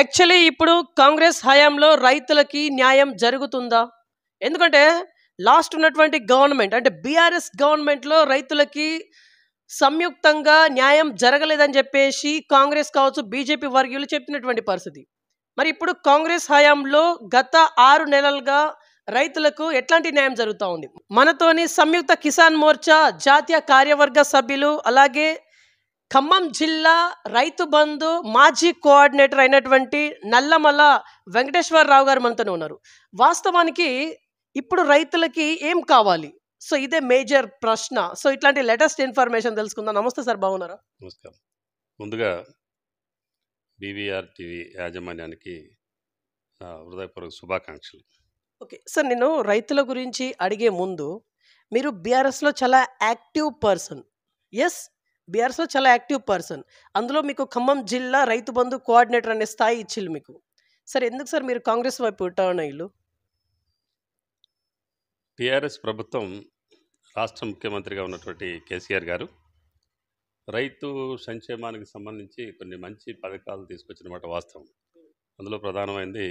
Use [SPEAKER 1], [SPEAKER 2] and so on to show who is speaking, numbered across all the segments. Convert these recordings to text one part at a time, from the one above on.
[SPEAKER 1] Actually ఇప్పుడు కాంగ్రెస్ హయాంలో రైతులకి న్యాయం జరుగుతుందా? ఎందుకంటే లాస్ట్ ఉన్నటువంటి గవర్నమెంట్ అంటే బీఆర్ఎస్ గవర్నమెంట్‌లో రైతులకి సంయుక్తంగా న్యాయం జరగలేదని చెప్పేసి కాంగ్రెస్ కావచ్చు, బీజేపీ వర్గీయులు చెప్తున్నటువంటి పరిస్థితి. మరి ఇప్పుడు కాంగ్రెస్ హయాంలో గత 6 నెలలుగా రైతులకు ఎట్లాంటి న్యాయం జరుగుతా ఉంది? మనతోని సంయుక్త కిసాన్ మోర్చా జాతీయ కార్యవర్గ సభ్యులు, అలాగే ఖమ్మం జిల్లా రైతు బంధు మాజీ కోఆర్డినేటర్ అయినటువంటి నల్లమల వెంకటేశ్వరరావు గారు మనతోనే ఉన్నారు. వాస్తవానికి ఇప్పుడు రైతులకి ఏం కావాలి? సో ఇదే మేజర్ ప్రశ్న. సో ఇట్లాంటి లేటెస్ట్ ఇన్ఫర్మేషన్ తెలుసుకుందాం. నమస్తే సార్, బాగున్నారా?
[SPEAKER 2] నమస్కారం. ముందుగా బీవీఆర్ టీవీ యాజమాన్యానికి హృదయపూర్వక శుభాకాంక్షలు.
[SPEAKER 1] ఓకే సార్, నేను రైతుల గురించి అడిగే ముందు మీరు బీఆర్ఎస్లో చాలా యాక్టివ్ పర్సన్. ఎస్, బీఆర్ఎస్లో చాలా యాక్టివ్ పర్సన్. అందులో మీకు ఖమ్మం జిల్లా రైతు బంధు కోఆర్డినేటర్ అనే స్థాయి ఇచ్చిల్లు మీకు. సార్ ఎందుకు సార్ మీరు కాంగ్రెస్ వైపు టర్న్ అయ్యిల్లు?
[SPEAKER 2] టీఆర్ఎస్ ప్రభుత్వం, రాష్ట్ర ముఖ్యమంత్రిగా ఉన్నటువంటి కేసీఆర్ గారు రైతు సంక్షేమానికి సంబంధించి కొన్ని మంచి పథకాలు తీసుకొచ్చిన మాట వాస్తవం. అందులో ప్రధానమైనది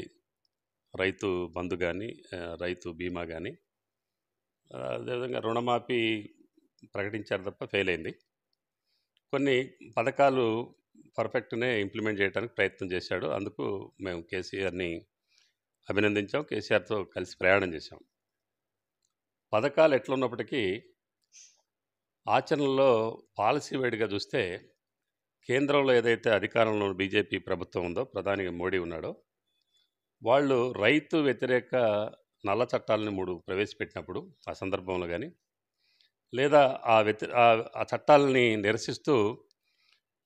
[SPEAKER 2] రైతు బంధు కానీ, రైతు బీమా కానీ, అదేవిధంగా రుణమాఫీ ప్రకటించారు తప్ప ఫెయిల్ అయింది. కొన్ని పథకాలు పర్ఫెక్ట్నే ఇంప్లిమెంట్ చేయడానికి ప్రయత్నం చేశాడు. అందుకు మేము కేసీఆర్ని అభినందించాం, కేసీఆర్తో కలిసి ప్రయాణం చేశాం. పథకాలు ఎట్లున్నప్పటికీ ఆచరణలో పాలసీ వైడ్గా చూస్తే కేంద్రంలో ఏదైతే అధికారంలో బీజేపీ ప్రభుత్వం ఉందో, ప్రధానిగా మోడీ ఉన్నాడో, వాళ్ళు రైతు వ్యతిరేక నల్ల చట్టాలను 3 ప్రవేశపెట్టినప్పుడు ఆ సందర్భంలో కానీ, లేదా ఆ చట్టాలని నిరసిస్తూ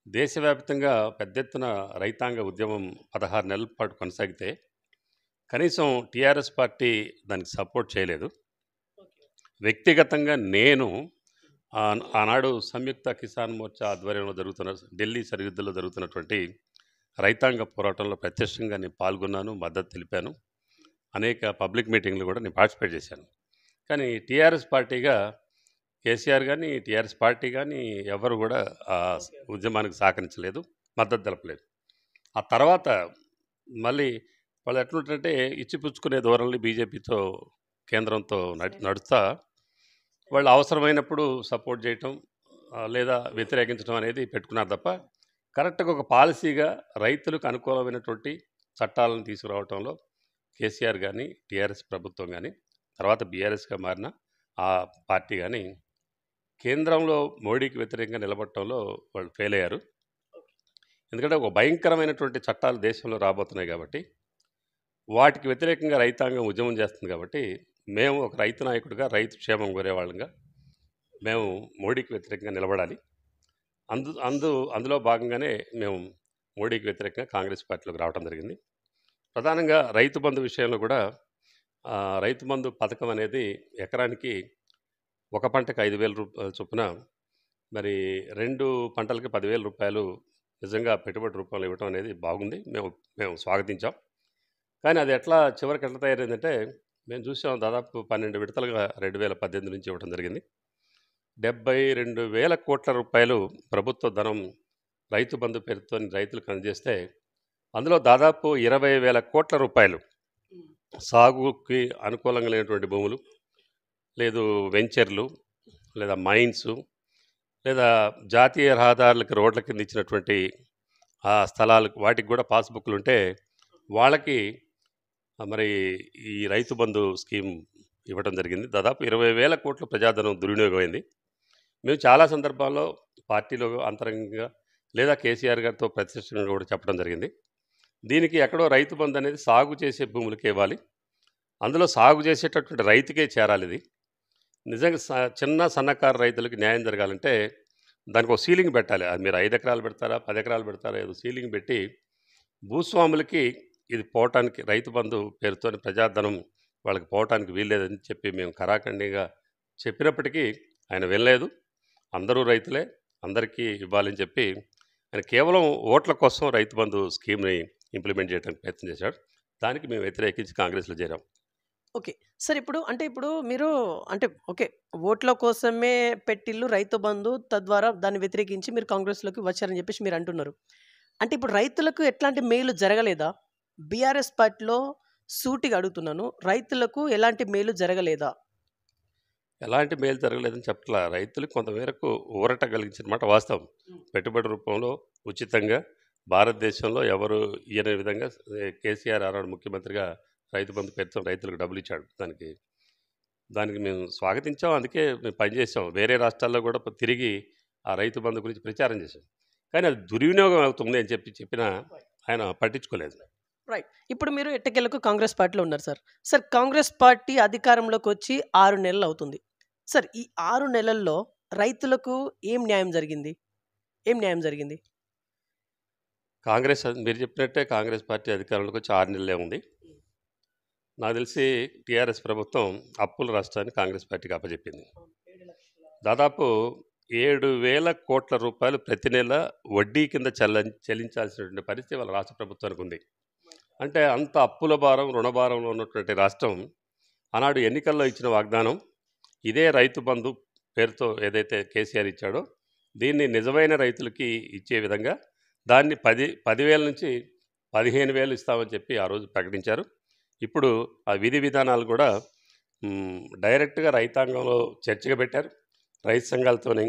[SPEAKER 2] దేశవ్యాప్తంగా పెద్ద ఎత్తున రైతాంగ ఉద్యమం 16 నెలల పాటు కొనసాగితే కనీసం టీఆర్ఎస్ పార్టీ దానికి సపోర్ట్ చేయలేదు. వ్యక్తిగతంగా నేను ఆనాడు సంయుక్త కిసాన్ మోర్చా ఆధ్వర్యంలో జరుగుతున్న ఢిల్లీ సరిహద్దుల్లో జరుగుతున్నటువంటి రైతాంగ పోరాటంలో ప్రత్యక్షంగా నేను పాల్గొన్నాను, మద్దతు తెలిపాను. అనేక పబ్లిక్ మీటింగ్లు కూడా నేను పార్టిసిపేట్ చేశాను. కానీ టీఆర్ఎస్ పార్టీగా కేసీఆర్ కానీ, టీఆర్ఎస్ పార్టీ కానీ ఎవరు కూడా ఆ ఉద్యమానికి సహకరించలేదు, మద్దతు తెలపలేదు. ఆ తర్వాత మళ్ళీ వాళ్ళు ఎట్లుంటే ఇచ్చిపుచ్చుకునే ధోరణి బీజేపీతో, కేంద్రంతో నడుస్తా వాళ్ళు అవసరమైనప్పుడు సపోర్ట్ చేయటం లేదా వ్యతిరేకించడం అనేది పెట్టుకున్నారు తప్ప కరెక్ట్గా ఒక పాలసీగా రైతులకు అనుకూలమైనటువంటి చట్టాలను తీసుకురావడంలో కేసీఆర్ కానీ, టీఆర్ఎస్ ప్రభుత్వం కానీ, తర్వాత బీఆర్ఎస్గా మారిన ఆ పార్టీ కానీ కేంద్రంలో మోడీకి వ్యతిరేకంగా నిలబడటంలో వాళ్ళు ఫెయిల్ అయ్యారు. ఎందుకంటే ఒక భయంకరమైనటువంటి చట్టాలు దేశంలో రాబోతున్నాయి కాబట్టి, వాటికి వ్యతిరేకంగా రైతాంగం ఉద్యమం చేస్తుంది కాబట్టి, మేము ఒక రైతు నాయకుడిగా, రైతు క్షేమం కోరేవాళ్ళంగా మేము మోడీకి వ్యతిరేకంగా నిలబడాలి. అందులో భాగంగానే మేము మోడీకి వ్యతిరేకంగా కాంగ్రెస్ పార్టీలోకి రావడం జరిగింది. ప్రధానంగా రైతు బంధు విషయంలో కూడా రైతు బంధు పథకం అనేది ఎకరానికి ఒక పంటకు 5,000 రూపాయల చొప్పున, మరి 2 పంటలకి 10,000 రూపాయలు నిజంగా పెట్టుబడి రూపంలో ఇవ్వడం అనేది బాగుంది, మేము స్వాగతించాం. కానీ అది చివరికి ఎట్లా తయారైందంటే, మేము చూసాం దాదాపు 12 విడతలుగా 2018 నుంచి ఇవ్వడం జరిగింది. 72,000 కోట్ల రూపాయలు ప్రభుత్వ ధనం రైతు బంధు పేరుతో రైతులకు అందజేస్తే, అందులో దాదాపు 20,000 కోట్ల రూపాయలు సాగుకి అనుకూలంగా లేనటువంటి భూములు, లేదు వెంచర్లు, లేదా మైన్స్, లేదా జాతీయ రహదారులకు రోడ్ల కింద ఇచ్చినటువంటి ఆ స్థలాలకు వాటికి కూడా పాస్బుక్లు ఉంటే వాళ్ళకి మరి ఈ రైతు బంధు స్కీమ్ ఇవ్వడం జరిగింది. దాదాపు 20,000 కోట్ల ప్రజాధనం దుర్వినియోగమైంది. మేము చాలా సందర్భాల్లో పార్టీలో అంతరంగంగా లేదా కేసీఆర్ గారితో ప్రత్యక్షంగా కూడా చెప్పడం జరిగింది. దీనికి ఎక్కడో రైతు బంధు అనేది సాగు చేసే భూములకే ఇవ్వాలి, అందులో సాగు చేసేటటువంటి రైతుకే చేరాలి. ఇది నిజంగా చిన్న సన్నకారు రైతులకి న్యాయం జరగాలంటే దానికి ఒక సీలింగ్ పెట్టాలి. అది మీరు 5 ఎకరాలు పెడతారా, 10 ఎకరాలు పెడతారా, ఏదో సీలింగ్ పెట్టి భూస్వాములకి ఇది పోవటానికి, రైతు బంధు పేరుతో ప్రజాధనం వాళ్ళకి పోవటానికి వీల్లేదని చెప్పి మేము కరాఖండిగా చెప్పినప్పటికీ ఆయన వెళ్ళలేదు. అందరూ రైతులే, అందరికీ ఇవ్వాలని చెప్పి ఆయన కేవలం ఓట్ల కోసం రైతు బంధు స్కీమ్ని ఇంప్లిమెంట్ చేయడానికి ప్రయత్నం చేశాడు. దానికి మేము వ్యతిరేకించి కాంగ్రెస్లో చేరాం.
[SPEAKER 1] ఓకే సార్, ఇప్పుడు మీరు ఓకే, ఓట్ల కోసమే పెట్టిల్లు రైతు బంధు, తద్వారా దాన్ని వ్యతిరేకించి మీరు కాంగ్రెస్లోకి వచ్చారని చెప్పేసి మీరు అంటున్నారు. అంటే ఇప్పుడు రైతులకు ఎట్లాంటి మేలు జరగలేదా? బీఆర్ఎస్ పార్టీలో సూటిగా అడుగుతున్నాను. రైతులకు ఎలాంటి మేలు జరగలేదా?
[SPEAKER 2] ఎలాంటి మేలు జరగలేదని చెప్పట్లా. రైతులకు కొంతమేరకు ఊరట కలిగించిన మాట వాస్తవం. పెట్టుబడి రూపంలో ఉచితంగా భారతదేశంలో ఎవరు ఇయ్యని విధంగా కేసీఆర్ ఆనాడు ముఖ్యమంత్రిగా రైతు బంధు పేరుతో రైతులకు డబ్బులు ఇచ్చాడు. దానికి మేము స్వాగతించాం. అందుకే మేము పనిచేసాం. వేరే రాష్ట్రాల్లో కూడా తిరిగి ఆ రైతు బంధు గురించి ప్రచారం చేశాం. కానీ అది దుర్వినియోగం అవుతుంది అని చెప్పినా ఆయన పట్టించుకోలేదు.
[SPEAKER 1] రైట్. ఇప్పుడు మీరు ఎట్టకేలకు కాంగ్రెస్ పార్టీలో ఉన్నారు సార్. సార్, కాంగ్రెస్ పార్టీ అధికారంలోకి వచ్చి 6 నెలలు అవుతుంది. సార్, ఈ 6 నెలల్లో రైతులకు ఏం న్యాయం జరిగింది? ఏం న్యాయం జరిగింది?
[SPEAKER 2] మీరు చెప్పినట్టే కాంగ్రెస్ పార్టీ అధికారంలోకి వచ్చి 6 నెలలే ఉంది. నాకు తెలిసి టీఆర్ఎస్ ప్రభుత్వం అప్పుల రాష్ట్రాన్ని కాంగ్రెస్ పార్టీకి అప్పచెప్పింది. దాదాపు 7,000 కోట్ల రూపాయలు ప్రతి నెల వడ్డీ కింద చెల్లించాల్సినటువంటి పరిస్థితి వాళ్ళ రాష్ట్ర ప్రభుత్వానికి ఉంది. అంటే అంత అప్పుల భారం, రుణభారంలో ఉన్నటువంటి రాష్ట్రం ఆనాడు ఎన్నికల్లో ఇచ్చిన వాగ్దానం ఇదే రైతు బంధు పేరుతో ఏదైతే కేసీఆర్ ఇచ్చాడో దీన్ని నిజమైన రైతులకి ఇచ్చే విధంగా దాన్ని 10,000 నుంచి 15,000 ఇస్తామని చెప్పి ఆ రోజు ప్రకటించారు. ఇప్పుడు ఆ విధి విధానాలు కూడా డైరెక్ట్గా రైతాంగంలో చర్చగా పెట్టారు. రైతు సంఘాలతోని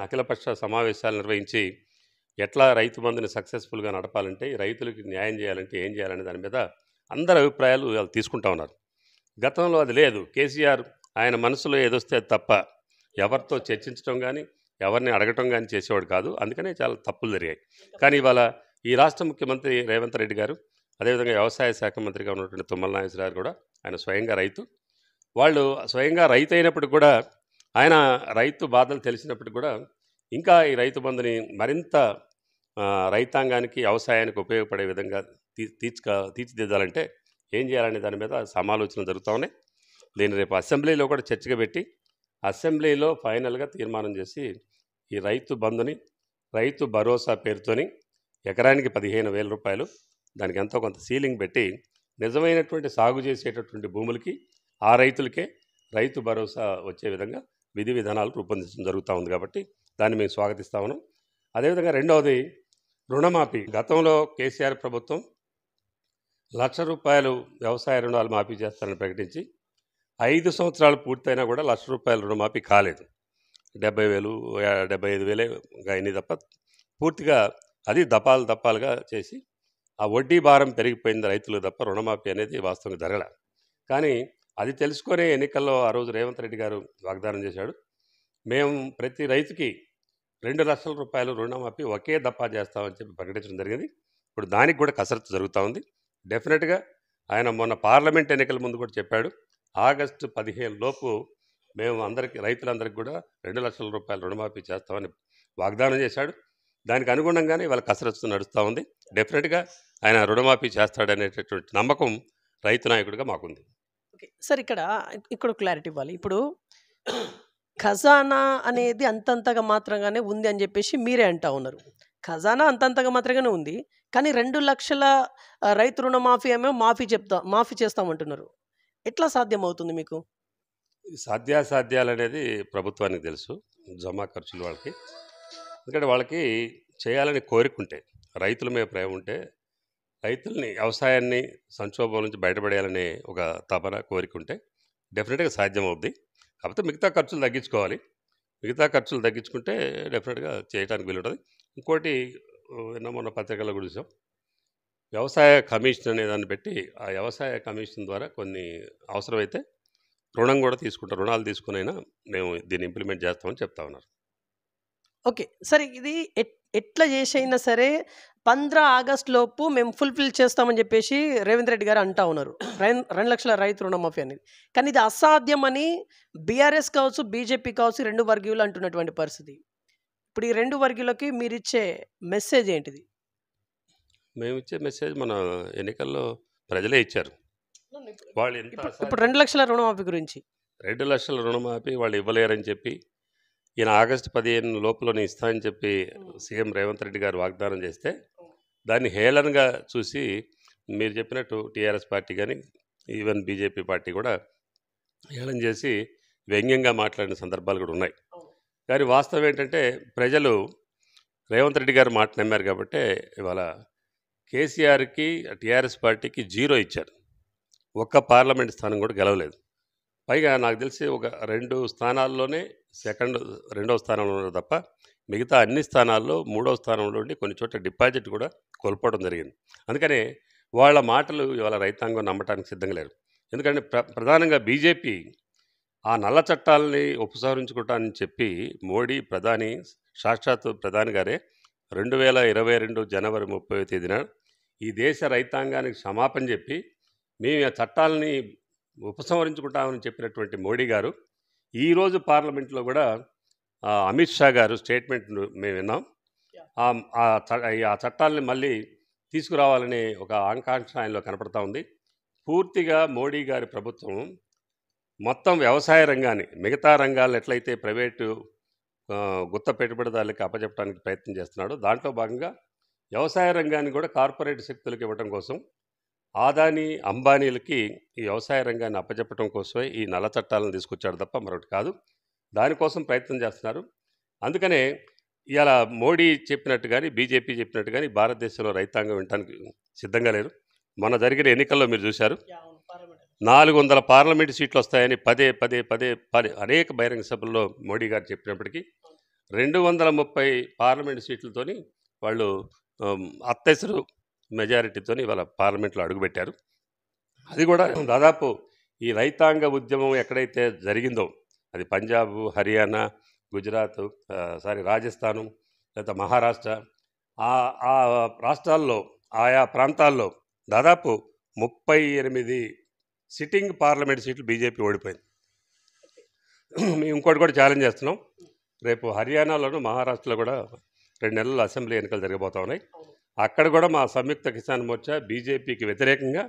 [SPEAKER 2] అఖిలపక్ష సమావేశాలు నిర్వహించి ఎట్లా రైతు బంధుని సక్సెస్ఫుల్గా నడపాలంటే, రైతులకి న్యాయం చేయాలంటే ఏం చేయాలనే దాని మీద అందరి అభిప్రాయాలు వాళ్ళు తీసుకుంటా ఉన్నారు. గతంలో అది లేదు. కేసీఆర్ ఆయన మనసులో ఏదొస్తే అది తప్ప ఎవరితో చర్చించడం కానీ ఎవరిని అడగటం కానీ చేసేవాడు కాదు. అందుకనే చాలా తప్పులు జరిగాయి. కానీ ఇవాళ ఈ రాష్ట్ర ముఖ్యమంత్రి రేవంత్ రెడ్డి గారు, అదేవిధంగా వ్యవసాయ శాఖ మంత్రిగా ఉన్నటువంటి తుమ్మల నాగేశ్వరరావు కూడా ఆయన స్వయంగా రైతు. వాళ్ళు స్వయంగా రైతు అయినప్పటికి కూడా, ఆయన రైతు బాధలు తెలిసినప్పటికి కూడా ఇంకా ఈ రైతు బంధుని మరింత రైతాంగానికి వ్యవసాయానికి ఉపయోగపడే విధంగా తీర్చిదిద్దాలంటే ఏం చేయాలనే దాని మీద సమాలోచనలు జరుగుతూ ఉన్నాయి. దీన్ని రేపు అసెంబ్లీలో కూడా చర్చగా పెట్టి అసెంబ్లీలో ఫైనల్గా తీర్మానం చేసి ఈ రైతు బంధుని రైతు భరోసా పేరుతోని ఎకరానికి 15,000 రూపాయలు దానికి ఎంతో కొంత సీలింగ్ పెట్టి నిజమైనటువంటి సాగు చేసేటటువంటి భూములకి ఆ రైతులకే రైతు భరోసా వచ్చే విధంగా విధి విధానాలు రూపొందించడం జరుగుతూ ఉంది. కాబట్టి దాన్ని మేము స్వాగతిస్తా ఉన్నాం. అదేవిధంగా రెండవది రుణమాఫీ. గతంలో కేసీఆర్ ప్రభుత్వం ₹1,00,000 వ్యవసాయ రుణాలు మాఫీ చేస్తారని ప్రకటించి 5 సంవత్సరాలు పూర్తయినా కూడా ₹1,00,000 రుణమాఫీ కాలేదు. 70,000, 75,000 అయినాయి తప్ప పూర్తిగా అది దపాలుగా చేసి ఆ వడ్డీ భారం పెరిగిపోయింది రైతులు తప్ప రుణమాఫీ అనేది వాస్తవంగా జరగల. కానీ అది తెలుసుకునే ఎన్నికల్లో ఆ రోజు రేవంత్ రెడ్డి గారు వాగ్దానం చేశాడు. మేము ప్రతి రైతుకి ₹2,00,000 రుణమాఫీ ఒకే దప్పా చేస్తామని చెప్పి ప్రకటించడం జరిగింది. ఇప్పుడు దానికి కూడా కసరత్తు జరుగుతూ ఉంది. డెఫినెట్గా ఆయన మొన్న పార్లమెంట్ ఎన్నికల ముందు కూడా చెప్పాడు, ఆగస్టు 15 లోపు మేము రైతులందరికీ కూడా ₹2,00,000 రుణమాఫీ చేస్తామని వాగ్దానం చేశాడు. దానికి అనుగుణంగానే ఇవాళ కసరత్తు నడుస్తూ ఉంది. డెఫినెట్గా ఆయన రుణమాఫీ చేస్తాడనేటటువంటి నమ్మకం రైతు నాయకుడిగా మాకుంది.
[SPEAKER 1] ఓకే సార్, ఇక్కడ క్లారిటీ ఇవ్వాలి. ఇప్పుడు ఖజానా అనేది అంతంతగా మాత్రంగానే ఉంది అని చెప్పేసి మీరే అంటా ఉన్నారు. ఖజానా అంతంతగా మాత్రంగానే ఉంది, కానీ 2,00,000 రైతు రుణమాఫీ ఏమో మాఫీ చేస్తామంటున్నారు. ఎట్లా సాధ్యం అవుతుంది మీకు?
[SPEAKER 2] సాధ్యాసాధ్యాలు అనేది ప్రభుత్వానికి తెలుసు, జమా ఖర్చులు వాళ్ళకి. ఎందుకంటే వాళ్ళకి చేయాలని కోరిక ఉంటే, రైతుల మీద ప్రేమ ఉంటే, రైతుల్ని వ్యవసాయాన్ని సంక్షోభం నుంచి బయటపడేయాలనే ఒక తపన కోరిక ఉంటే డెఫినెట్గా సాధ్యం అవుద్ది. కాకపోతే మిగతా ఖర్చులు తగ్గించుకోవాలి. మిగతా ఖర్చులు తగ్గించుకుంటే డెఫినెట్గా చేయడానికి వీలుంటుంది. ఇంకోటి మొన్న పత్రికల్లో కూడా చూసాం, వ్యవసాయ కమిషన్ అనే దాన్ని పెట్టి ఆ వ్యవసాయ కమిషన్ ద్వారా కొన్ని అవసరమైతే రుణం కూడా తీసుకుంటారు. రుణాలు తీసుకునైనా మేము దీన్ని ఇంప్లిమెంట్ చేస్తామని చెప్తా ఉన్నారు.
[SPEAKER 1] ఓకే. సరే, ఇది ఎట్లా చేసైనా సరే 15 ఆగస్టు లోపు మేము ఫుల్ఫిల్ చేస్తామని చెప్పేసి రేవంత్ రెడ్డి గారు అంటా ఉన్నారు, 2,00,000 రైతు రుణమాఫీ అనేది. కానీ ఇది అసాధ్యమని బీఆర్ఎస్ కావచ్చు, బీజేపీ కావచ్చు, 2 వర్గీయులు అంటున్నటువంటి పరిస్థితి. ఇప్పుడు ఈ 2 వర్గీయులకి మీరు ఇచ్చే మెసేజ్ ఏంటిది?
[SPEAKER 2] మేము ఇచ్చే మెసేజ్ మన ఎన్నికల్లో ప్రజలే ఇచ్చారు. వాళ్ళు
[SPEAKER 1] ఇప్పుడు 2,00,000 రుణమాఫీ గురించి
[SPEAKER 2] 2,00,000 రుణమాఫీ వాళ్ళు ఇవ్వలేరని చెప్పి, ఈయన ఆగస్టు 15 లోపల ఇస్తానని చెప్పి సీఎం రేవంత్ రెడ్డి గారు వాగ్దానం చేస్తే దాన్ని హేళనగా చూసి మీరు చెప్పినట్టు టీఆర్ఎస్ పార్టీ కానీ ఈవెన్ బీజేపీ పార్టీ కూడా హేళన చేసి వ్యంగ్యంగా మాట్లాడిన సందర్భాలు కూడా ఉన్నాయి. కానీ వాస్తవం ఏంటంటే ప్రజలు రేవంత్ రెడ్డి గారు మాట నమ్మారు కాబట్టే ఇవాళ కేసీఆర్కి టీఆర్ఎస్ పార్టీకి 0 ఇచ్చారు. ఒక్క పార్లమెంట్ స్థానం కూడా గెలవలేదు. పైగా నాకు తెలిసి ఒక 2 స్థానాల్లోనే రెండవ స్థానంలో ఉన్నారు తప్ప మిగతా అన్ని స్థానాల్లో మూడవ స్థానంలో ఉండి కొన్ని చోట్ల డిపాజిట్ కూడా కోల్పోవడం జరిగింది. అందుకనే వాళ్ళ మాటలు ఇవాళ రైతాంగం నమ్మటానికి సిద్ధంగా లేరు. ఎందుకంటే ప్రధానంగా బీజేపీ ఆ నల్ల చట్టాలని ఉపసంహరించుకుంటానని చెప్పి మోడీ సాక్షాత్తు ప్రధాని గారే 2022 జనవరి 30వ తేదీన ఈ దేశ రైతాంగానికి క్షమాపణ చెప్పి మేము ఆ చట్టాలని ఉపసంహరించుకుంటామని చెప్పినటువంటి మోడీ గారు ఈరోజు పార్లమెంట్లో కూడా అమిత్ షా గారు స్టేట్మెంట్ మేము విన్నాం. ఆ చట్టాలని మళ్ళీ తీసుకురావాలనే ఒక ఆకాంక్ష ఆయనలో కనపడతా ఉంది. పూర్తిగా మోడీ గారి ప్రభుత్వం మొత్తం వ్యవసాయ రంగాన్ని మిగతా రంగాలను ఎట్లయితే ప్రైవేటు గుత్త పెట్టుబడిదారులకి అప్పచెప్పడానికి ప్రయత్నం చేస్తున్నాడో దాంట్లో భాగంగా వ్యవసాయ రంగాన్ని కూడా కార్పొరేట్ శక్తులకు ఇవ్వడం కోసం ఆదాని అంబానీలకి ఈ వ్యవసాయ రంగాన్ని అప్పచెప్పడం కోసమే ఈ నల్ల చట్టాలను తీసుకొచ్చాడు తప్ప మరొకటి కాదు. దానికోసం ప్రయత్నం చేస్తున్నారు. అందుకనే ఇవాళ మోడీ చెప్పినట్టు కానీ బీజేపీ చెప్పినట్టు కానీ భారతదేశంలో రైతాంగం వినడానికి సిద్ధంగా లేరు. మొన్న జరిగిన ఎన్నికల్లో మీరు చూశారు, 400 పార్లమెంటు సీట్లు వస్తాయని పదే అనేక బహిరంగ సభల్లో మోడీ గారు చెప్పినప్పటికీ 230 పార్లమెంటు సీట్లతోని వాళ్ళు అత్యవసర మెజారిటీతోని ఇవాళ పార్లమెంట్లో అడుగుపెట్టారు. అది కూడా దాదాపు ఈ రైతాంగ ఉద్యమం ఎక్కడైతే జరిగిందో అది పంజాబ్, హర్యానా, గుజరాత్, రాజస్థాను, లేదా మహారాష్ట్ర, ఆ రాష్ట్రాల్లో ఆయా ప్రాంతాల్లో దాదాపు 38 సిట్టింగ్ పార్లమెంట్ సీట్లు బీజేపీ ఓడిపోయింది. మేము ఇంకోటి కూడా ఛాలెంజ్ చేస్తున్నాం. రేపు హర్యానాలోను మహారాష్ట్రలో కూడా 2 నెలల అసెంబ్లీ ఎన్నికలు జరగబోతా ఉన్నాయి. అక్కడ కూడా మా సంయుక్త కిసాన్ మోర్చా బీజేపీకి వ్యతిరేకంగా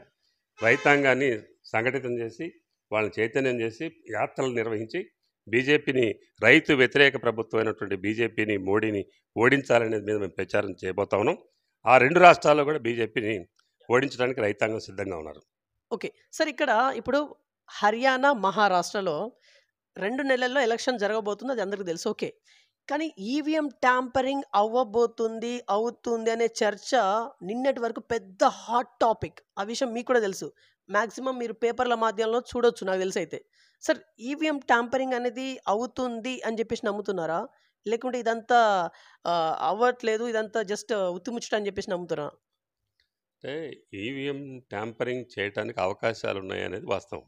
[SPEAKER 2] రైతాంగాన్ని సంఘటితం చేసి వాళ్ళని చైతన్యం చేసి యాత్రలు నిర్వహించి బీజేపీని రైతు వ్యతిరేక ప్రభుత్వం అయినటువంటి బీజేపీని మోడీని ఓడించాలనేది మీద మేము ప్రచారం చేయబోతా ఉన్నాం. ఆ 2 రాష్ట్రాల్లో కూడా బీజేపీని ఓడించడానికి రైతాంగం సిద్ధంగా ఉన్నారు.
[SPEAKER 1] ఓకే సార్, ఇక్కడ ఇప్పుడు హర్యానా, మహారాష్ట్రలో 2 నెలల్లో ఎలక్షన్ జరగబోతుంది, అది అందరికీ తెలుసు. ఓకే, కానీ ఈవీఎం ట్యాంపరింగ్ అవుతుంది అనే చర్చ నిన్నటి వరకు పెద్ద హాట్ టాపిక్. ఆ విషయం మీకు కూడా తెలుసు, మ్యాక్సిమం మీరు పేపర్ల మాధ్యమంలో చూడొచ్చు నాకు తెలిసి. అయితే సార్, ఈవీఎం ట్యాంపరింగ్ అనేది అవుతుంది అని చెప్పేసి నమ్ముతున్నారా, లేకుంటే ఇదంతా అవ్వట్లేదు, ఇదంతా జస్ట్ ఉత్తిముచ్చట అని చెప్పేసి నమ్ముతున్నారా?
[SPEAKER 2] అంటే ఈవీఎం ట్యాంపరింగ్ చేయడానికి అవకాశాలు ఉన్నాయి అనేది వాస్తవం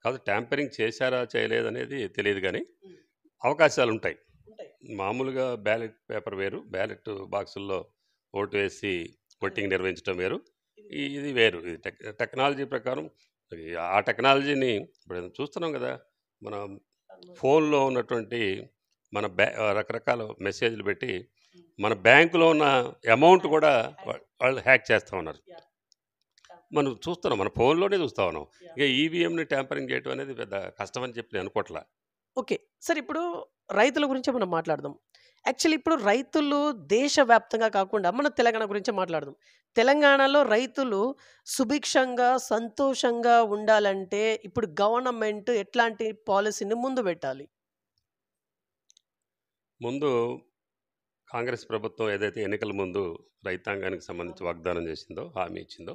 [SPEAKER 2] కాదు. ట్యాంపరింగ్ చేశారా చేయలేదనేది తెలియదు, కానీ అవకాశాలు ఉంటాయి. మామూలుగా బ్యాలెట్ పేపర్ వేరు, బ్యాలెట్ బాక్సుల్లో ఓటు వేసి ఓటింగ్ నిర్వహించడం వేరు, ఇది వేరు. ఇది టెక్నాలజీ ప్రకారం ఆ టెక్నాలజీని ఇప్పుడు చూస్తున్నాం కదా. మన ఫోన్లో ఉన్నటువంటి మన రకరకాల మెసేజ్లు పెట్టి మన బ్యాంకులో ఉన్న అమౌంట్ కూడా వాళ్ళు హ్యాక్ చేస్తూ ఉన్నారు. మనం చూస్తున్నాం, మన ఫోన్లోనే చూస్తూ ఉన్నాం. ఇక ఈవీఎంని ట్యాంపరింగ్ చేయడం అనేది పెద్ద కష్టం అని చెప్పి నేను అనుకోవట్లా.
[SPEAKER 1] ఓకే సార్, ఇప్పుడు రైతుల గురించి మనం మాట్లాడదాం. యాక్చువల్లీ ఇప్పుడు రైతులు దేశవ్యాప్తంగా కాకుండా మన తెలంగాణ గురించి మాట్లాడదాం. తెలంగాణలో రైతులు సుభిక్షంగా సంతోషంగా ఉండాలంటే ఇప్పుడు గవర్నమెంట్ ఎట్లాంటి పాలసీని ముందు పెట్టాలి?
[SPEAKER 2] ముందు కాంగ్రెస్ ప్రభుత్వం ఏదైతే ఎన్నికల ముందు రైతాంగానికి సంబంధించి వాగ్దానం చేసిందో, హామీ ఇచ్చిందో,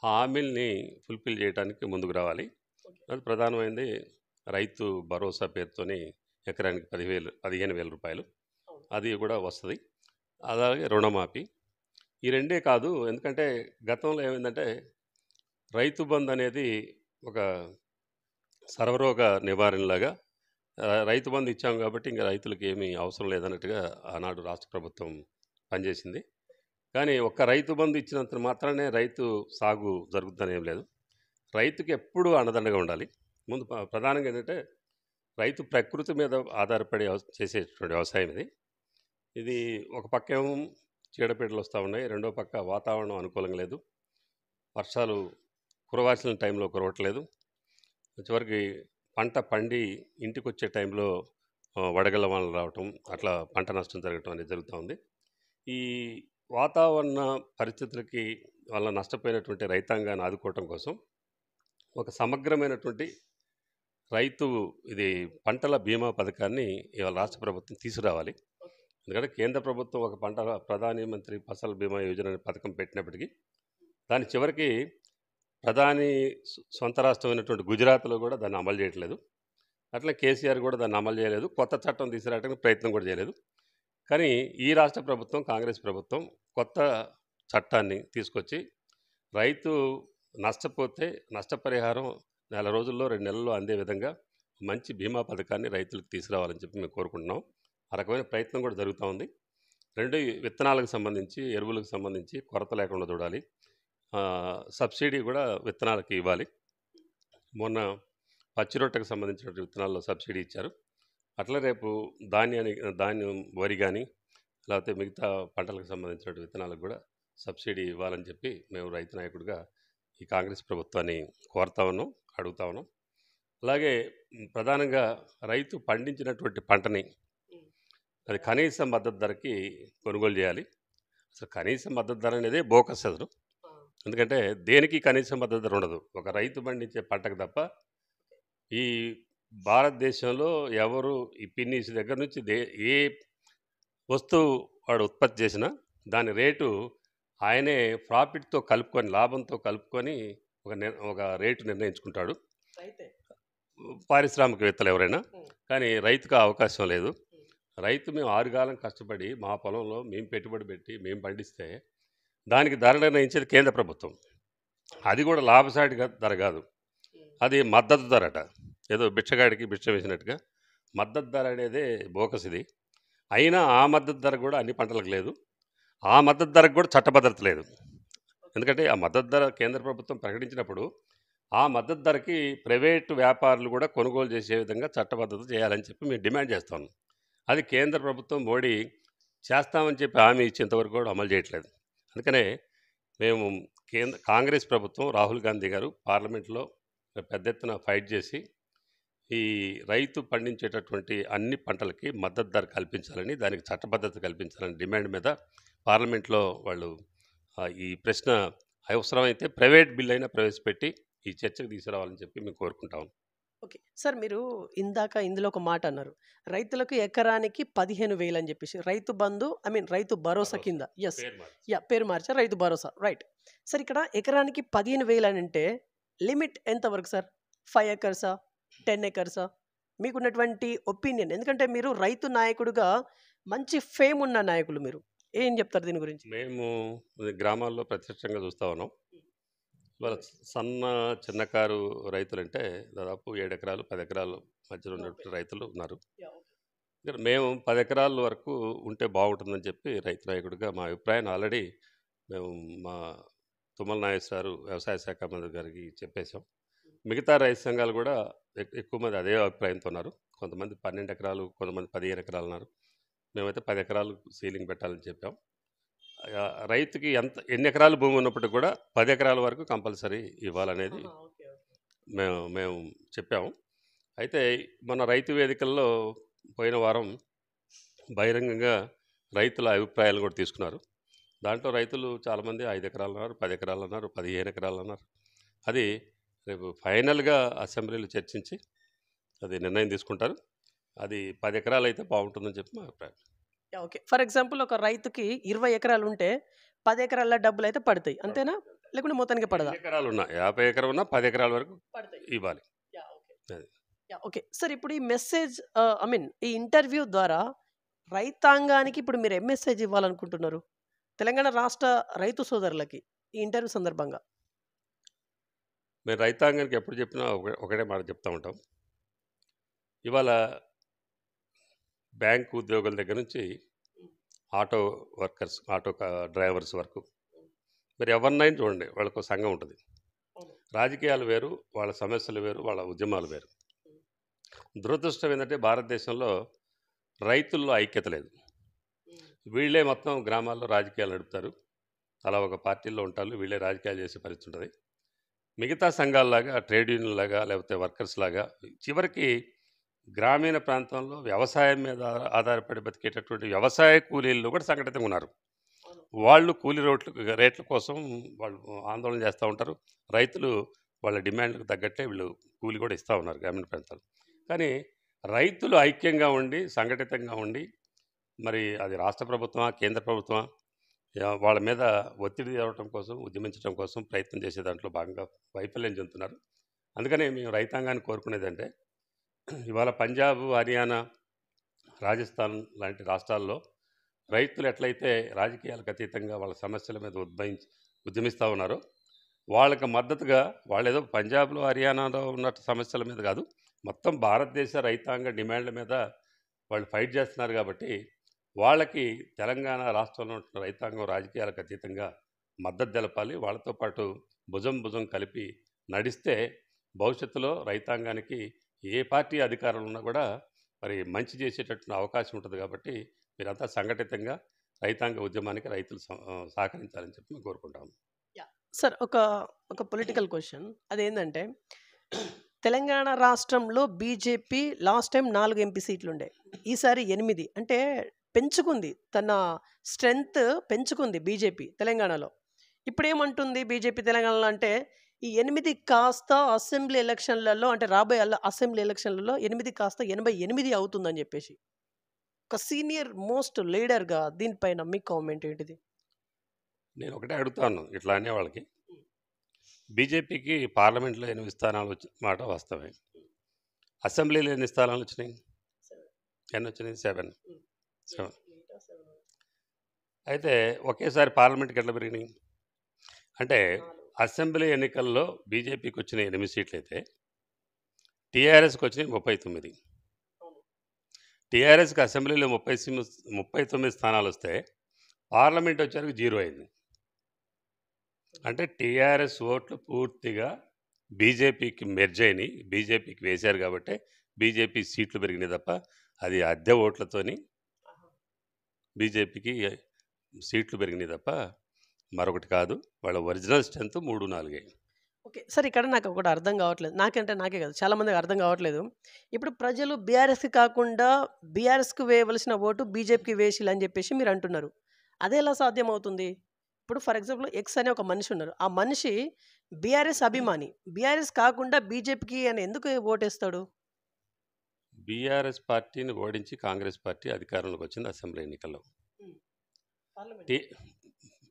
[SPEAKER 2] హామీల్ని ఫుల్ఫిల్ చేయడానికి ముందుకు రావాలి. అది ప్రధానమైనది రైతు భరోసా పేరుతోని ఎకరానికి 15,000 రూపాయలు అది కూడా వస్తుంది. అలాగే రుణమాఫీ, ఈ 2 కాదు. ఎందుకంటే గతంలో ఏమైందంటే రైతు బంధు అనేది ఒక సర్వరోగ నివారణలాగా రైతు బంధు ఇచ్చాం కాబట్టి ఇంకా రైతులకు ఏమీ అవసరం లేదన్నట్టుగా ఆనాడు రాష్ట్ర ప్రభుత్వం పనిచేసింది. కానీ ఒక్క రైతు బంధు ఇచ్చినంత మాత్రమే రైతు సాగు జరుగుతుందని ఏం లేదు. రైతుకి ఎప్పుడూ అండదండగా ఉండాలి. ముందు ప్రధానంగా ఏంటంటే రైతు ప్రకృతి మీద ఆధారపడి చేసేటువంటి వ్యవసాయం ఇది ఒక పక్క ఏమో చీడపీడలు వస్తూ ఉన్నాయి, రెండో పక్క వాతావరణం అనుకూలంగా లేదు, వర్షాలు కురవాల్సిన టైంలో కురవట్లేదు, చివరికి పంట పండి ఇంటికి వచ్చే టైంలో వడగళ్ళ వానలు రావటం, అట్లా పంట నష్టం జరగటం అనేది జరుగుతూ ఉంది. ఈ వాతావరణ పరిస్థితులకి వల్ల నష్టపోయినటువంటి రైతాంగాన్ని ఆదుకోవటం కోసం ఒక సమగ్రమైనటువంటి రైతు పంటల బీమా పథకాన్ని ఇవాళ రాష్ట్ర ప్రభుత్వం తీసుకురావాలి. ఎందుకంటే కేంద్ర ప్రభుత్వం ఒక పంట ప్రధాని మంత్రి ఫసల్ బీమా యోజన అనే పథకం పెట్టినప్పటికీ దాని చివరికి ప్రధాని సొంత రాష్ట్రమైనటువంటి గుజరాత్లో కూడా దాన్ని అమలు చేయట్లేదు. అట్లా కేసీఆర్ కూడా దాన్ని అమలు చేయలేదు. కొత్త చట్టం తీసుకురావడానికి ప్రయత్నం కూడా చేయలేదు. కానీ ఈ రాష్ట్ర ప్రభుత్వం, కాంగ్రెస్ ప్రభుత్వం కొత్త చట్టాన్ని తీసుకొచ్చి రైతు నష్టపోతే నష్టపరిహారం 4 రోజుల్లో 2 నెలల్లో అందే విధంగా మంచి బీమా పథకాన్ని రైతులకు తీసుకురావాలని చెప్పి మేము కోరుకుంటున్నాం. ఆ రకమైన ప్రయత్నం కూడా జరుగుతూ ఉంది. 2 విత్తనాలకు సంబంధించి, ఎరువులకు సంబంధించి కొరత లేకుండా చూడాలి. సబ్సిడీ కూడా విత్తనాలకి ఇవ్వాలి. మొన్న పచ్చి రొట్టెకు సంబంధించిన విత్తనాల్లో సబ్సిడీ ఇచ్చారు. అట్లా రేపు ధాన్యం వరి కానీ లేకపోతే మిగతా పంటలకు సంబంధించిన విత్తనాలకు కూడా సబ్సిడీ ఇవ్వాలని చెప్పి మేము రైతు నాయకుడిగా ఈ కాంగ్రెస్ ప్రభుత్వాన్ని కోరుతా ఉన్నాం, అడుగుతా ఉన్నాం. అలాగే ప్రధానంగా రైతు పండించినటువంటి పంటని అది కనీస మద్దతు ధరకి కొనుగోలు చేయాలి. అసలు కనీస మద్దతు ధర అనేది బోకస్ అసలు. ఎందుకంటే దేనికి కనీస మద్దతు ధర ఉండదు, ఒక రైతు పండించే పంటకు తప్ప. ఈ భారతదేశంలో ఎవరు ఈ పిన్నీస్ దగ్గర నుంచి ఏ వస్తువు వాడు ఉత్పత్తి చేసినా దాని రేటు ఆయనే ప్రాఫిట్తో కలుపుకొని, లాభంతో కలుపుకొని ఒక రేటు నిర్ణయించుకుంటాడు పారిశ్రామికవేత్తలు ఎవరైనా. కానీ రైతుకు ఆ అవకాశం లేదు. రైతు మేము 6 కాలం కష్టపడి మా పొలంలో మేము పెట్టుబడి పెట్టి మేము పండిస్తే దానికి ధర నిర్ణయించేది కేంద్ర ప్రభుత్వం. అది కూడా లాభసాటి ధర కాదు, అది మద్దతు ధర అట. ఏదో బిచ్చగాడికి బిచ్చ వేసినట్టుగా మద్దతు ధర అనేదే బోకస్ ఇది. అయినా ఆ మద్దతు ధర కూడా అన్ని పంటలకు లేదు. ఆ మద్దతు ధరకు కూడా చట్టభద్రత లేదు. ఎందుకంటే ఆ మద్దతు ధర కేంద్ర ప్రభుత్వం ప్రకటించినప్పుడు ఆ మద్దతు ధరకి ప్రైవేటు వ్యాపారులు కూడా కొనుగోలు చేసే విధంగా చట్టబద్ధత చేయాలని చెప్పి మేము డిమాండ్ చేస్తాం. అది కేంద్ర ప్రభుత్వం మోడీ చేస్తామని చెప్పి హామీ ఇచ్చేంతవరకు కూడా అమలు చేయట్లేదు. అందుకనే మేము కాంగ్రెస్ ప్రభుత్వం, రాహుల్ గాంధీ గారు పార్లమెంట్లో పెద్ద ఎత్తున ఫైట్ చేసి ఈ రైతు పండించేటటువంటి అన్ని పంటలకి మద్దతు ధర కల్పించాలని, దానికి చట్టబద్ధత కల్పించాలని డిమాండ్ మీద పార్లమెంట్లో వాళ్ళు ఈ ప్రశ్న అవసరమైతే ప్రైవేట్ బిల్ అయినా ప్రవేశపెట్టి ఈ చర్చకు తీసుకురావాలని చెప్పి మేము కోరుకుంటాం.
[SPEAKER 1] ఓకే సార్, మీరు ఇందులో ఒక మాట అన్నారు, రైతులకు ఎకరానికి 15,000 అని చెప్పేసి రైతు బంధు, రైతు భరోసా కింద. ఎస్, పేరు మార్చారు, రైతు భరోసా, రైట్. సార్ ఇక్కడ ఎకరానికి 15,000 అని అంటే లిమిట్ ఎంతవరకు సార్? 5 ఎకర్సా, 10 ఎకర్సా? మీకున్నటువంటి ఒపీనియన్, ఎందుకంటే మీరు రైతు నాయకుడిగా మంచి ఫేమ్ ఉన్న నాయకులు, మీరు ఏం చెప్తారు దీని గురించి?
[SPEAKER 2] మేము గ్రామాల్లో ప్రత్యక్షంగా చూస్తూ ఉన్నాం. వాళ్ళ చిన్నకారు రైతులంటే దాదాపు 7 ఎకరాలు 10 ఎకరాలు మధ్యలో ఉన్నటువంటి రైతులు ఉన్నారు. మేము 10 ఎకరాల వరకు ఉంటే బాగుంటుందని చెప్పి రైతు నాయకుడిగా మా అభిప్రాయాన్ని ఆల్రెడీ మేము మా తుమ్మల నాగేశ్వరరావు వ్యవసాయ శాఖ మంత్రి గారికి చెప్పేశాం. మిగతా రైతు సంఘాలు కూడా ఎక్కువ మంది అదే అభిప్రాయంతో ఉన్నారు. కొంతమంది 12 ఎకరాలు, కొంతమంది 15 ఎకరాలు ఉన్నారు. మేమైతే 10 ఎకరాలు సీలింగ్ పెట్టాలని చెప్పాం. రైతుకి ఎన్ని ఎకరాలు భూమి ఉన్నప్పటికీ కూడా 10 ఎకరాల వరకు కంపల్సరీ ఇవ్వాలనేది మేము చెప్పాము. అయితే మన రైతు వేదికల్లో పోయిన వారం బహిరంగంగా రైతుల అభిప్రాయాలు కూడా తీసుకున్నారు. దాంట్లో రైతులు చాలామంది 5 ఎకరాలు అన్నారు, 10 ఎకరాలు అన్నారు, 15 ఎకరాలు అన్నారు. అది రేపు ఫైనల్గా అసెంబ్లీలో చర్చించి అది నిర్ణయం తీసుకుంటారు. అది 10 ఎకరాలు అయితే బాగుంటుందని చెప్పి మా అభిప్రాయం.
[SPEAKER 1] ఓకే, ఫర్ ఎగ్జాంపుల్ ఒక రైతుకి 20 ఎకరాలు ఉంటే 10 ఎకరాల డబ్బులు అయితే పడతాయి, అంతేనా? లేకుంటే మొత్తానికి పడదా?
[SPEAKER 2] 50 ఎకరాలు ఉన్నా, 50 ఎకరాలు ఉన్నా 10 ఎకరాల వరకు ఇవ్వాలి.
[SPEAKER 1] ఓకే సార్, ఇప్పుడు ఈ మెసేజ్ ఈ ఇంటర్వ్యూ ద్వారా రైతాంగానికి ఇప్పుడు మీరు ఏం మెసేజ్ ఇవ్వాలనుకుంటున్నారు తెలంగాణ రాష్ట్ర రైతు సోదరులకి ఈ ఇంటర్వ్యూ సందర్భంగా?
[SPEAKER 2] మేము రైతాంగానికి ఎప్పుడు చెప్పినా ఒకటే మాట చెప్తూ ఉంటాం. ఇవాళ బ్యాంకు ఉద్యోగుల దగ్గర నుంచి ఆటో వర్కర్స్, డ్రైవర్స్ వరకు మీరు ఎవరినైనా చూడండి, వాళ్ళకు సంఘం ఉంటుంది. రాజకీయాలు వేరు, వాళ్ళ సమస్యలు వేరు, వాళ్ళ ఉద్యమాలు వేరు. దురదృష్టం ఏంటంటే భారతదేశంలో రైతుల్లో ఐక్యత లేదు. వీళ్ళే మొత్తం గ్రామాల్లో రాజకీయాలు నడుపుతారు, అలా ఒక పార్టీల్లో ఉంటారు, వీళ్ళే రాజకీయాలు చేసే పరిస్థితి ఉంటుంది. మిగతా సంఘాలలాగా, ట్రేడ్ యూనియన్ లాగా, లేకపోతే వర్కర్స్ లాగా చివరికి గ్రామీణ ప్రాంతంలో వ్యవసాయం మీద ఆధారపడి బతికేటటువంటి వ్యవసాయ కూలీలు కూడా సంఘటితంగా ఉన్నారు. వాళ్ళు కూలీ రేట్ల కోసం వాళ్ళు ఆందోళన చేస్తూ ఉంటారు. రైతులు వాళ్ళ డిమాండ్లకు తగ్గట్టే వీళ్ళు కూలీ కూడా ఇస్తూ ఉన్నారు గ్రామీణ ప్రాంతాలు. కానీ రైతులు ఐక్యంగా ఉండి, సంఘటితంగా ఉండి మరి అది రాష్ట్ర ప్రభుత్వమా, కేంద్ర ప్రభుత్వమా, వాళ్ళ మీద ఒత్తిడి తేవటం కోసం, ఉద్యమించడం కోసం ప్రయత్నం చేసే దాంట్లో భాగంగా వైఫల్యం చెందుతున్నారు. అందుకనే మేము రైతాంగాన్ని కోరుకునేదంటే, ఇవాళ పంజాబ్, హర్యానా, రాజస్థాన్ లాంటి రాష్ట్రాల్లో రైతులు ఎట్లయితే రాజకీయాలకు అతీతంగా వాళ్ళ సమస్యల మీద ఉద్యమిస్తూ ఉన్నారో, వాళ్ళకి మద్దతుగా వాళ్ళేదో పంజాబ్‌లో, హర్యానాలో ఉన్న సమస్యల మీద కాదు, మొత్తం భారతదేశ రైతాంగ డిమాండ్ల మీద వాళ్ళు ఫైట్ చేస్తున్నారు కాబట్టి, వాళ్ళకి తెలంగాణ రాష్ట్రంలో ఉంటున్న రైతాంగం రాజకీయాలకు అతీతంగా మద్దతు తెలపాలి. వాళ్ళతో పాటు భుజం భుజం కలిపి నడిస్తే భవిష్యత్తులో రైతాంగానికి ఏ పార్టీ అధికారంలో ఉన్నా కూడా మరి మంచి చేసేటటువంటి అవకాశం ఉంటుంది కాబట్టి, మీరంతా సంఘటితంగా రైతాంగ ఉద్యమానికి రైతులు సహకరించాలని చెప్పి మేము కోరుకుంటాము.
[SPEAKER 1] యాహ్! సార్ ఒక పొలిటికల్ క్వెషన్. అదేందంటే తెలంగాణ రాష్ట్రంలో బీజేపీ లాస్ట్ టైం 4 ఎంపీ సీట్లుండే. ఈసారి 8 అంటే పెంచుకుంది. తన స్ట్రెంగ్త్ పెంచుకుంది బీజేపీ తెలంగాణలో. ఇప్పుడేమంటుంది బీజేపీ తెలంగాణలో అంటే ఈ 8 కాస్త అసెంబ్లీ ఎలక్షన్‌లలో అంటే రాబోయే అసెంబ్లీ ఎలక్షన్‌లలో 8 కాస్త 88 అవుతుందని చెప్పేసి. ఒక సీనియర్ మోస్ట్ లీడర్‌గా దీనిపైన మీ కామెంట్ ఏంటిది?
[SPEAKER 2] నేను ఒకటే అడుగుతాను ఇట్లా అనే వాళ్ళకి, బీజేపీకి పార్లమెంట్లో 8 స్థానాలు వచ్చిన మాట వాస్తవమే. అసెంబ్లీలో ఎన్ని స్థానాలు వచ్చినాయి? ఎన్ని వచ్చినాయి? 7. అయితే ఒకేసారి పార్లమెంట్కి ఎట్లా పెరిగినాయి అంటే, అసెంబ్లీ ఎన్నికల్లో బీజేపీకి వచ్చిన 8 సీట్లు అయితే టీఆర్ఎస్కి వచ్చినాయి 39. టీఆర్ఎస్కి అసెంబ్లీలో 39 స్థానాలు వస్తే పార్లమెంట్ వచ్చేసరికి 0 అయింది. అంటే టీఆర్ఎస్ ఓట్లు పూర్తిగా బీజేపీకి మెర్జ్ అయినాయి, బీజేపీకి వేశారు కాబట్టి బీజేపీ సీట్లు పెరిగినాయి తప్ప, అది అద్దె ఓట్లతోని బీజేపీకి సీట్లు పెరిగినాయి తప్ప మరొకటి కాదు. వాళ్ళ ఒరిజినల్ స్ట్రెంత్ 3, 4.
[SPEAKER 1] ఓకే. సార్ ఇక్కడ నాకు ఒకటి అర్థం కావట్లేదు. నాకే కాదు చాలా మందికి అర్థం కావట్లేదు. ఇప్పుడు ప్రజలు బీఆర్ఎస్‌కి కాకుండా బీఆర్ఎస్‌కి వేయవలసిన ఓటు బీజేపీకి వేసిల్లని చెప్పేసి మీరు అంటున్నారు. అదెలా సాధ్యమవుతుంది? ఇప్పుడు ఫర్ ఎగ్జాంపుల్ ఎక్స్ అనే ఒక మనిషి ఉన్నారు. ఆ మనిషి బీఆర్ఎస్ అభిమాని. బీఆర్ఎస్ కాకుండా బీజేపీకి అని ఎందుకు ఓటేస్తాడు?
[SPEAKER 2] బీఆర్ఎస్ పార్టీని ఓడించి కాంగ్రెస్ పార్టీ అధికారంలోకి వచ్చింది అసెంబ్లీ ఎన్నికల్లో.
[SPEAKER 1] పార్లమెంట్.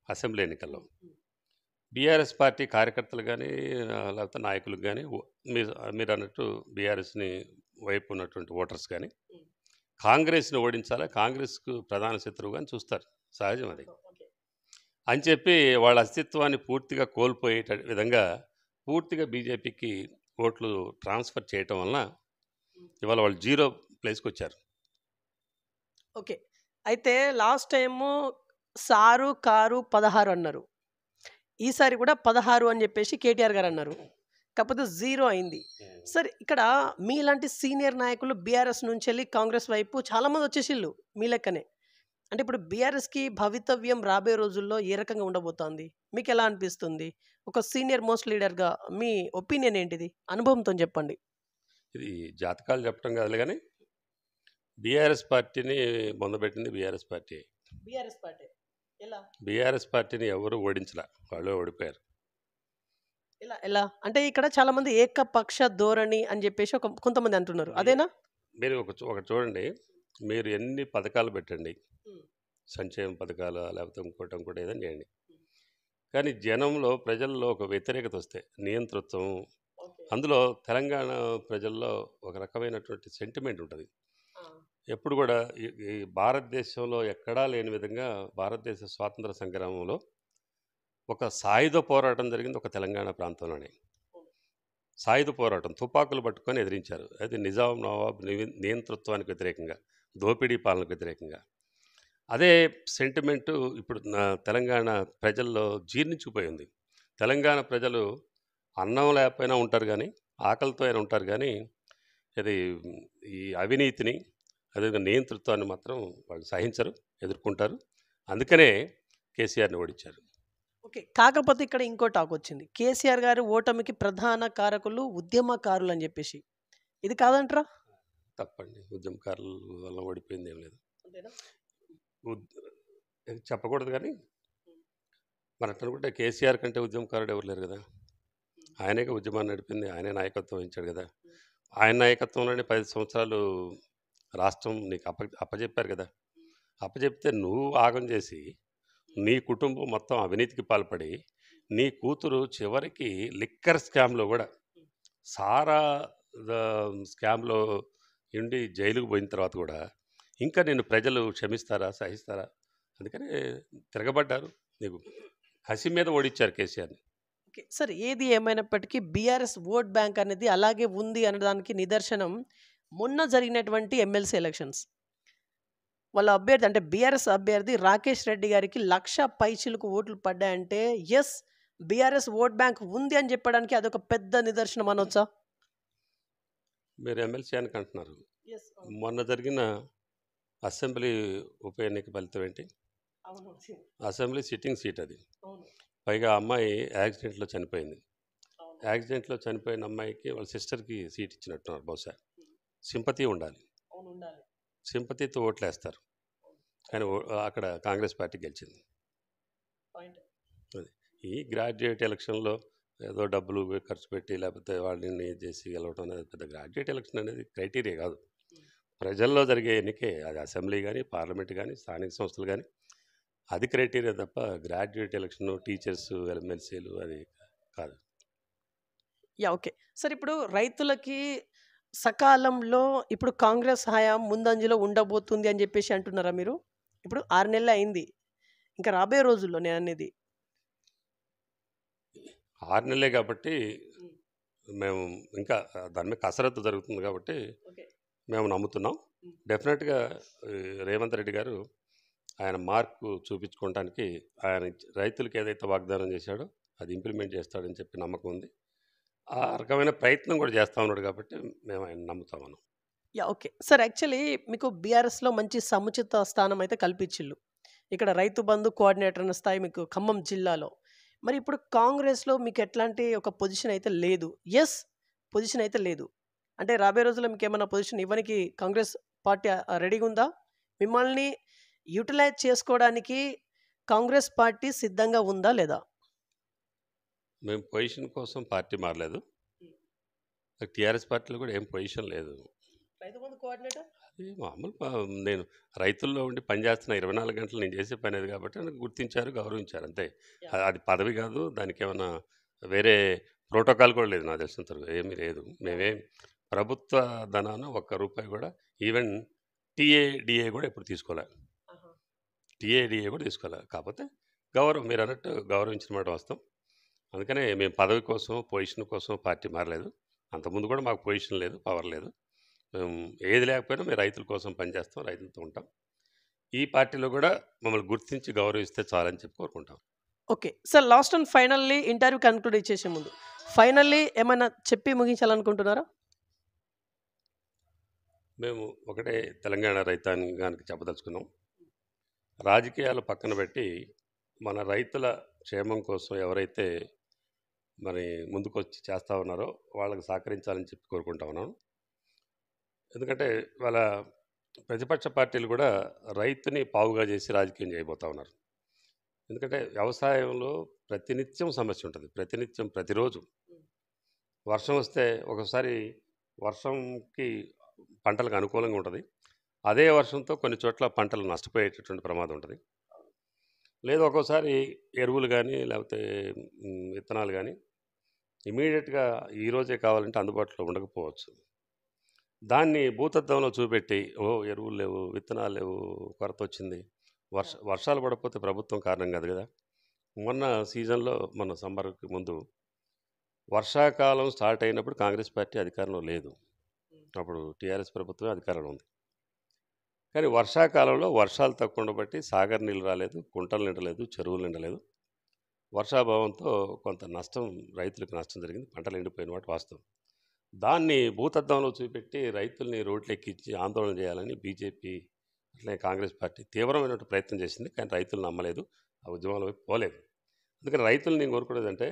[SPEAKER 2] అసెంబ్లీ ఎన్నికల్లో బీఆర్ఎస్ పార్టీ కార్యకర్తలు కానీ, లేకపోతే నాయకులకు కానీ, మీరు అన్నట్టు బీఆర్ఎస్ని వైపు ఉన్నటువంటి ఓటర్స్ కానీ కాంగ్రెస్ని ఓడించాలా, కాంగ్రెస్కు ప్రధాన శత్రువుగా అని చూస్తారు. సహజం అది. అని చెప్పి వాళ్ళ అస్తిత్వాన్ని పూర్తిగా కోల్పోయే విధంగా పూర్తిగా బీజేపీకి ఓట్లు ట్రాన్స్ఫర్ చేయటం వలన ఇవాళ వాళ్ళు 0 ప్లేస్కి వచ్చారు.
[SPEAKER 1] ఓకే. అయితే లాస్ట్ టైము సారు, కారు 16 అన్నారు. ఈసారి కూడా 16 అని చెప్పేసి కేటీఆర్ గారు అన్నారు. కాకపోతే 0 అయింది. సార్ ఇక్కడ మీలాంటి సీనియర్ నాయకులు బీఆర్ఎస్ నుంచి వెళ్ళి కాంగ్రెస్ వైపు చాలామంది వచ్చేసిళ్ళు మీ లెక్కనే. అంటే ఇప్పుడు బీఆర్ఎస్‌కి భవితవ్యం రాబోయే రోజుల్లో ఏ రకంగా ఉండబోతోంది? మీకు ఎలా అనిపిస్తుంది? ఒక సీనియర్ మోస్ట్ లీడర్‌గా మీ ఒపీనియన్ ఏంటిది? అనుభవంతో చెప్పండి.
[SPEAKER 2] ఇది జాతకాలు చెప్పడం కాదులే కానీ బీఆర్ఎస్ పార్టీని పొందబెట్టింది బీఆర్ఎస్ పార్టీ.
[SPEAKER 1] బీఆర్ఎస్ పార్టీ ఎలా?
[SPEAKER 2] బీఆర్ఎస్ పార్టీని ఎవరు ఓడించలే, వాళ్ళే ఓడిపోయారు.
[SPEAKER 1] ఎలా? అంటే ఇక్కడ చాలా మంది ఏకపక్ష ధోరణి అని చెప్పేసి కొంతమంది అంటున్నారు. అదేనా?
[SPEAKER 2] మీరు ఒకటి చూడండి, మీరు ఎన్ని పథకాలు పెట్టండి, సంక్షేమ పథకాలు లేకపోతే ఇంకోటి ఏదైనా చేయండి, కానీ జనంలో ప్రజల్లో ఒక వ్యతిరేకత వస్తే నియంతృత్వం, అందులో తెలంగాణ ప్రజల్లో ఒక రకమైనటువంటి సెంటిమెంట్ ఉంటుంది. ఎప్పుడు కూడా ఈ భారతదేశంలో ఎక్కడా లేని విధంగా భారతదేశ స్వాతంత్ర సంగ్రామంలో ఒక సాయుధ పోరాటం జరిగింది ఒక తెలంగాణ ప్రాంతంలోనే. సాయుధ పోరాటం, తుపాకులు పట్టుకొని ఎదిరించారు. అది నిజాం నవాబ్ నియంతృత్వానికి వ్యతిరేకంగా, దోపిడీ పాలనకు వ్యతిరేకంగా. అదే సెంటిమెంటు ఇప్పుడు తెలంగాణ ప్రజల్లో జీర్ణించిపోయింది. తెలంగాణ ప్రజలు అన్నం లేకపోయినా ఉంటారు కానీ, ఆకలితో అయినా ఉంటారు కానీ, ఇది ఈ అవినీతిని, అదేవిధంగా నియంతృత్వాన్ని మాత్రం వాళ్ళు సహించరు, ఎదుర్కొంటారు. అందుకనే కేసీఆర్ని ఓడించారు.
[SPEAKER 1] ఓకే. కాకపోతే ఇక్కడ ఇంకో టాక్ వచ్చింది. కేసీఆర్ గారు ఓటమికి ప్రధాన కారకులు ఉద్యమకారులు అని చెప్పేసి. ఇది కాదంటారా?
[SPEAKER 2] తప్పండి. ఉద్యమకారుల వల్ల ఓడిపోయింది ఏం లేదు.
[SPEAKER 1] అంతేనా?
[SPEAKER 2] చెప్పకూడదు కానీ మరి అట్లా అనుకుంటే కేసీఆర్ కంటే ఉద్యమకారుడు ఎవరు లేరు కదా. ఆయనే ఉద్యమాన్ని నడిపింది, ఆయనే నాయకత్వం వహించాడు కదా. ఆయన నాయకత్వంలోనే 10 సంవత్సరాలు రాష్ట్రం నీకు అప్పచెప్పారు కదా. అప్పచెప్తే నువ్వు ఆగం చేసి నీ కుటుంబం మొత్తం అవినీతికి పాల్పడి నీ కూతురు చివరికి లిక్కర్ స్కామ్లో కూడా సారా స్కామ్లో ఉండి జైలుకు పోయిన తర్వాత కూడా ఇంకా నేను ప్రజలు క్షమిస్తారా సహిస్తారా? అందుకనే తిరగబడ్డారు. నీకు కసి మీద ఓడించారు కేసీఆర్ని.
[SPEAKER 1] ఓకే. సరే, ఏది ఏమైనప్పటికీ బీఆర్ఎస్ ఓట్ బ్యాంక్ అనేది అలాగే ఉంది అనడానికి నిదర్శనం మొన్న జరిగినటువంటి ఎమ్మెల్సీ ఎలక్షన్స్. వాళ్ళ అభ్యర్థి అంటే బీఆర్ఎస్ అభ్యర్థి రాకేష్ రెడ్డి గారికి 1,00,000 పైచిలకు ఓట్లు పడ్డాయంటే ఎస్, బీఆర్ఎస్ ఓట్ బ్యాంక్ ఉంది అని చెప్పడానికి అదొక పెద్ద నిదర్శనం అనొచ్చా?
[SPEAKER 2] మీరు ఎమ్మెల్సీ అని అంటున్నారు.
[SPEAKER 1] ఎస్,
[SPEAKER 2] మొన్న జరిగిన అసెంబ్లీ ఉప ఎన్నిక ఫలితం ఏంటి?
[SPEAKER 1] అవును,
[SPEAKER 2] అసెంబ్లీ సిట్టింగ్ సీట్ అది.
[SPEAKER 1] అవును,
[SPEAKER 2] పైగా అమ్మాయి యాక్సిడెంట్లో చనిపోయింది.
[SPEAKER 1] అవును,
[SPEAKER 2] యాక్సిడెంట్లో చనిపోయిన అమ్మాయికి వాళ్ళ సిస్టర్కి సీట్ ఇచ్చినట్టున్నారు. బహుశా సింపతి ఉండాలి.
[SPEAKER 1] అవును, ఉండాలి.
[SPEAKER 2] సింపతితో ఓట్లేస్తారు. కానీ అక్కడ కాంగ్రెస్ పార్టీ గెలిచింది.
[SPEAKER 1] పాయింట్.
[SPEAKER 2] అది ఈ గ్రాడ్యుయేట్ ఎలక్షన్లో ఏదో డబ్బులు ఖర్చు పెట్టి లేకపోతే వాళ్ళని చేసి గెలవడం అనేది పెద్ద గ్రాడ్యుయేట్ ఎలక్షన్ అనేది క్రైటీరియా కాదు. ప్రజల్లో జరిగే ఎన్నికే అది. అసెంబ్లీ కానీ పార్లమెంట్ కానీ స్థానిక సంస్థలు కానీ అది క్రైటీరియా తప్ప గ్రాడ్యుయేట్ ఎలక్షన్ టీచర్స్ ఎమ్మెల్సీలు అది కాదు.
[SPEAKER 1] Yeah, okay. సరే, ఇప్పుడు రైతులకి సకాలంలో ఇప్పుడు కాంగ్రెస్ హయాం ముందంజలో ఉండబోతుంది అని చెప్పేసి అంటున్నారా మీరు? ఇప్పుడు 6 నెలలు అయింది, ఇంకా రాబోయే రోజుల్లో నేను అనేది.
[SPEAKER 2] 6 నెలలే కాబట్టి మేము ఇంకా దాని మీద కసరత్తు జరుగుతుంది కాబట్టి
[SPEAKER 1] ఓకే.
[SPEAKER 2] మేము నమ్ముతున్నాం. డెఫినెట్గా రేవంత్ రెడ్డి గారు ఆయన మార్కు చూపించుకోవడానికి ఆయన రైతులకు ఏదైతే వాగ్దానం చేశాడో అది ఇంప్లిమెంట్ చేస్తాడని చెప్పి నమ్మకం ఉంది. ఆ రకమైన ప్రయత్నం కూడా చేస్తూ ఉన్నాడు కాబట్టి మేము ఆయన నమ్ముతామను.
[SPEAKER 1] Yeah, okay. సార్, యాక్చువల్లీ మీకు బీఆర్ఎస్లో మంచి సముచిత స్థానం అయితే కల్పించిల్లు. ఇక్కడ రైతు బంధు కోఆర్డినేటర్ అన్న స్థాయి మీకు ఖమ్మం జిల్లాలో. మరి ఇప్పుడు కాంగ్రెస్లో మీకు ఎట్లాంటి ఒక పొజిషన్ అయితే లేదు. ఎస్, పొజిషన్ అయితే లేదు అంటే రాబోయే రోజుల్లో మీకు ఏమైనా పొజిషన్ ఇవ్వడానికి కాంగ్రెస్ పార్టీ రెడీగా ఉందా? మిమ్మల్ని యూటిలైజ్ చేసుకోవడానికి కాంగ్రెస్ పార్టీ సిద్ధంగా ఉందా లేదా?
[SPEAKER 2] మేము పొజిషన్ కోసం పార్టీ మారలేదు. టీఆర్ఎస్ పార్టీలో కూడా ఏం పొజిషన్ లేదు.
[SPEAKER 1] రైతు బంధు కోఆర్డినేటర్
[SPEAKER 2] అది మామూలు నేను రైతుల్లో ఉండి పనిచేస్తున్న 24 గంటలు నేను చేసే పని అది కాబట్టి నన్ను గుర్తించారు, గౌరవించారు అంతే. అది పదవి కాదు, దానికి ఏమైనా వేరే ప్రోటోకాల్ కూడా లేదు. నాకు తెలిసినంత వరకు ఏమీ లేదు. మేమేం ప్రభుత్వ ధనాన్ని ఒక్క రూపాయి కూడా ఈవెన్ టీఏడిఏ కూడా ఎప్పుడు తీసుకోలే. టీఏడిఏ కూడా తీసుకోలే. కాకపోతే గౌరవం, మీరు అన్నట్టు గౌరవించిన మాట వాస్తవం. అందుకనే మేము పదవి కోసం పొజిషన్ కోసం పార్టీ మారలేదు. అంతకుముందు కూడా మాకు పొజిషన్ లేదు, పవర్ లేదు. మేము ఏది లేకపోయినా మేము రైతుల కోసం పనిచేస్తాం, రైతులతో ఉంటాం. ఈ పార్టీలో కూడా మమ్మల్ని గుర్తించి గౌరవిస్తే చాలని చెప్పి కోరుకుంటాం.
[SPEAKER 1] Okay. Sir, last and finally interview conclude ఇచ్చేసే ముందు ఫైనల్లీ ఏమైనా చెప్పి ముగించాలనుకుంటున్నారా?
[SPEAKER 2] మేము ఒకటే తెలంగాణ రైతాంగానికి చెప్పదలుచుకున్నాం. రాజకీయాలు పక్కన పెట్టి మన రైతుల క్షేమం కోసం ఎవరైతే మరి ముందుకొచ్చి చేస్తూ ఉన్నారో వాళ్ళకి సహకరించాలని చెప్పి కోరుకుంటా ఉన్నాను. ఎందుకంటే వాళ్ళ ప్రతిపక్ష పార్టీలు కూడా రైతుని పావుగా చేసి రాజకీయం చేయబోతూ ఉన్నారు. ఎందుకంటే వ్యవసాయంలో ప్రతినిత్యం సమస్య ఉంటుంది. ప్రతినిత్యం ప్రతిరోజు వర్షం వస్తే ఒకసారి వర్షంకి పంటలకు అనుకూలంగా ఉంటుంది. అదే వర్షంతో కొన్ని చోట్ల పంటలు నష్టపోయేటటువంటి ప్రమాదం ఉంటుంది. లేదు ఒక్కోసారి ఎరువులు కానీ లేకపోతే విత్తనాలు కానీ ఇమీడియట్గా ఈరోజే కావాలంటే అందుబాటులో ఉండకపోవచ్చు. దాన్ని భూతత్వంలో చూపెట్టి ఎరువులు లేవు, విత్తనాలు లేవు, కొరత వచ్చింది, వర్షాలు పడకపోతే ప్రభుత్వం కారణం కాదు కదా. మొన్న సీజన్లో మొన్న సమ్మర్కి ముందు వర్షాకాలం స్టార్ట్ అయినప్పుడు కాంగ్రెస్ పార్టీ అధికారంలో లేదు. అప్పుడు టీఆర్ఎస్ ప్రభుత్వం అధికారంలో ఉంది. కానీ వర్షాకాలంలో వర్షాలు తక్కువ ఉండబట్టి సాగర్ నీళ్ళు రాలేదు, కుంటలు నిండలేదు, చెరువులు నిండలేదు. వర్షాభావంతో కొంత నష్టం, రైతులకు నష్టం జరిగింది, పంటలు ఎండిపోయిన వాటి వాస్తవం. దాన్ని భూతద్దంలో చూపెట్టి రైతుల్ని రోడ్లు ఎక్కించి ఆందోళన చేయాలని బీజేపీ అట్లనే కాంగ్రెస్ పార్టీ తీవ్రమైనటువంటి ప్రయత్నం చేసింది. కానీ రైతులు నమ్మలేదు, ఆ ఉద్యమాల వైపు పోలేదు. అందుకని రైతులు నేను కోరుకునేదంటే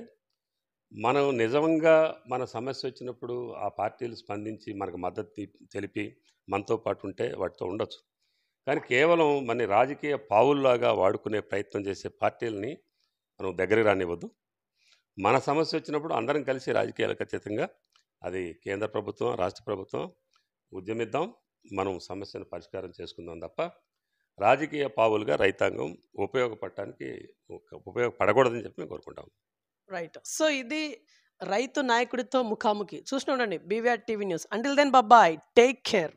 [SPEAKER 2] మనం నిజంగా మన సమస్య వచ్చినప్పుడు ఆ పార్టీలు స్పందించి మనకు మద్దతు తెలిపి మనతో పాటు ఉంటే వాటితో ఉండొచ్చు. కానీ కేవలం మన రాజకీయ పావుల్లాగా వాడుకునే ప్రయత్నం చేసే పార్టీలని మనం దగ్గరికి రానివ్వద్దు. మన సమస్య వచ్చినప్పుడు అందరం కలిసి రాజకీయాలకు అతీతంగా అది కేంద్ర ప్రభుత్వం, రాష్ట్ర ప్రభుత్వం ఉద్యమిద్దాం, మనం సమస్యను పరిష్కారం చేసుకుందాం తప్ప రాజకీయ పావులుగా రైతాంగం ఉపయోగపడకూడదని చెప్పి మేము కోరుకుంటాం.
[SPEAKER 1] రైట్. సో ఇది రైతు నాయకుడితో ముఖాముఖి చూస్తూ ఉండండి BVR TV news. Until then bye, take care.